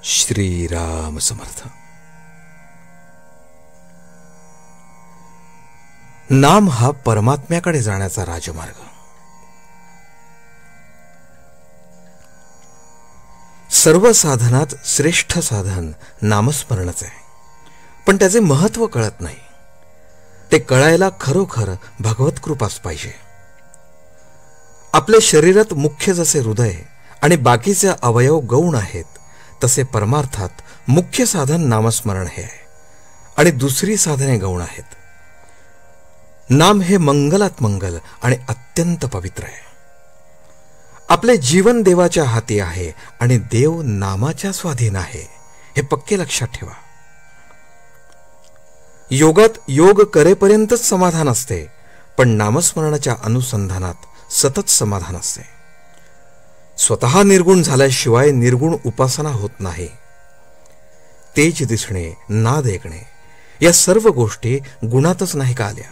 श्रीराम समर्थ। नाम हा परमात्म्याकडे जाण्याचा राजमार्ग। सर्व साधनात श्रेष्ठ साधन नामस्मरणच आहे, पण त्याचे महत्त्व कळत नाही। ते कळायला खरोखर भगवत कृपाच पाहिजे। आपल्या शरीरात मुख्य जसे हृदय आणि बाकीचे अवयव गौण आहेत, तसे परमार्थात मुख्य साधन नामस्मरण हे आहे आणि दुसरी साधने गौण आहेत। नाम हे मंगलात मंगल आणि अत्यंत पवित्र आहे। आपले जीवन देवाच्या हाती आहे आणि देव नामाच्या स्वाधीन आहे, हे पक्के लक्षात ठेवा। योगात योग करेपर्यंतच समाधान असते, पण नामस्मरणाच्या अनुसंधानात सतत समाधान असते। स्वतः निर्गुण झाल्याशिवाय निर्गुण उपासना होत नाही। तेज दिसणे, नाद ऐकणे या सर्व गोष्टी गुणातच नाही का आल्या?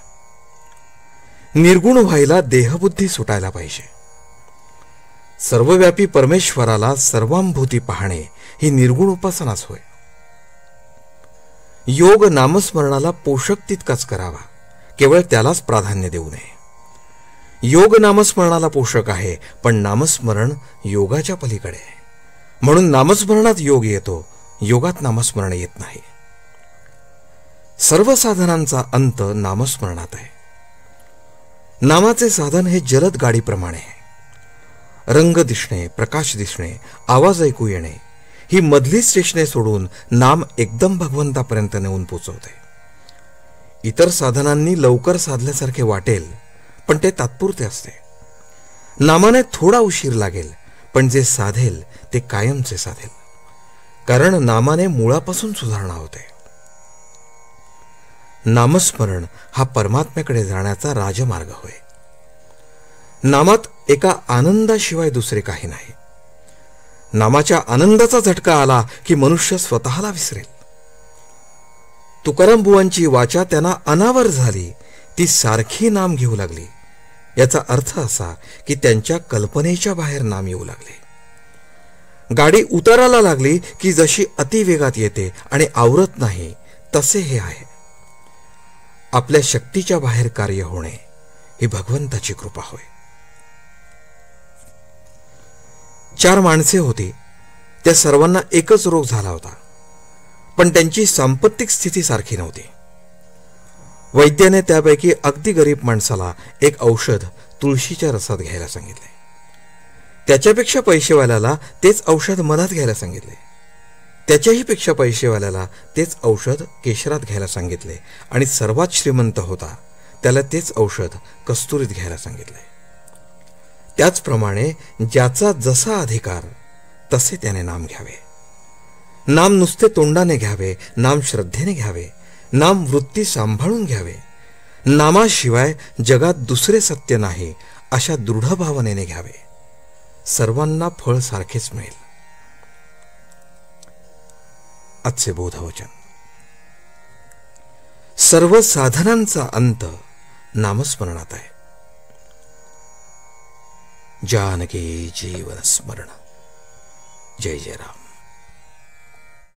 निर्गुण व्हायला देहबुद्धी सुटायला पाहिजे। सर्वव्यापी परमेश्वराला सर्वांभूती पाहणे ही निर्गुण उपासनाच होय। योग नामस्मरणाला पोषक तितकाच करावा, केवळ त्यालाच प्राधान्य देऊ नये। योग नामस्मरणाला पोषक आहे, पण नामस्मरण योगाच्या पलीकडे आहे। म्हणून नामस्मरणात योग येतो, योगात नामस्मरण येत नाही। सर्व साधनांचा अंत नामस्मरणात आहे। नामाचे साधन हे जलद गाडीप्रमाणे आहे। रंग दिसणे, प्रकाश दिसणे, आवाज ऐकू येणे ही मधली स्टेशने सोडून नाम एकदम भगवंतापर्यंत नेऊन पोचवते। इतर साधनांनी लवकर साधल्यासारखे वाटेल, पण ते तात्पुरते असते। नामाने थोडा उशीर लागेल, पण जे साधेल ते कायमचे साधेल, कारण नामाने मुळापासून सुधारणा होते। नामस्मरण हा परमात्म्याकडे जाण्याचा राजमार्ग होय। नामात एका आनंदाशिवाय दुसरे काही नाही। नामाच्या आनंदाचा झटका आला की मनुष्य स्वतःला विसरेल। तुकाराम बुवांची वाचा त्यांना अनावर झाली, ती सारखी नाम घेऊ लागली। याचा अर्थ असा की त्यांच्या कल्पनेच्या बाहेर नाम येऊ लागले। गाडी उताराला लागली की जशी अतिवेगात येते आणि आवरत नाही, तसे हे आहे। आपल्या शक्तीच्या बाहेर कार्य होणे ही भगवंताची कृपा होय। 4 माणसे होती, त्या सर्वांना एकच रोग झाला होता, पण त्यांची सांपत्तिक स्थिती सारखी नव्हती। वैद्याने त्यापैकी अगदी गरीब माणसाला एक औषध तुळशीच्या रसात घ्यायला सांगितले। त्याच्यापेक्षा पैसेवाल्याला तेच औषध मधात घ्यायला सांगितले। त्याच्याही पेक्षा पैसेवाल्याला तेच औषध केशरात घ्यायला सांगितले आणि सर्वात श्रीमंत होता त्याला तेच औषध कस्तुरीत घ्यायला सांगितले। त्याचप्रमाणे ज्याचा जसा अधिकार तसे त्याने नाम घ्यावे। नाम नुसते तोंडाने घ्यावे, नाम श्रद्धेने घ्यावे, नाम वृत्ती सांभाळून घ्यावे। नामाशिवाय जगात दुसरे सत्य नाही अशा दृढ भावनेने घ्यावे। सर्वांना फळ सारखेच मिळेल। आजचे बोधवचन। सर्व साधनांचा अंत नामस्मरणात आहे। जानकी जीवन स्मरण। जय जय राम।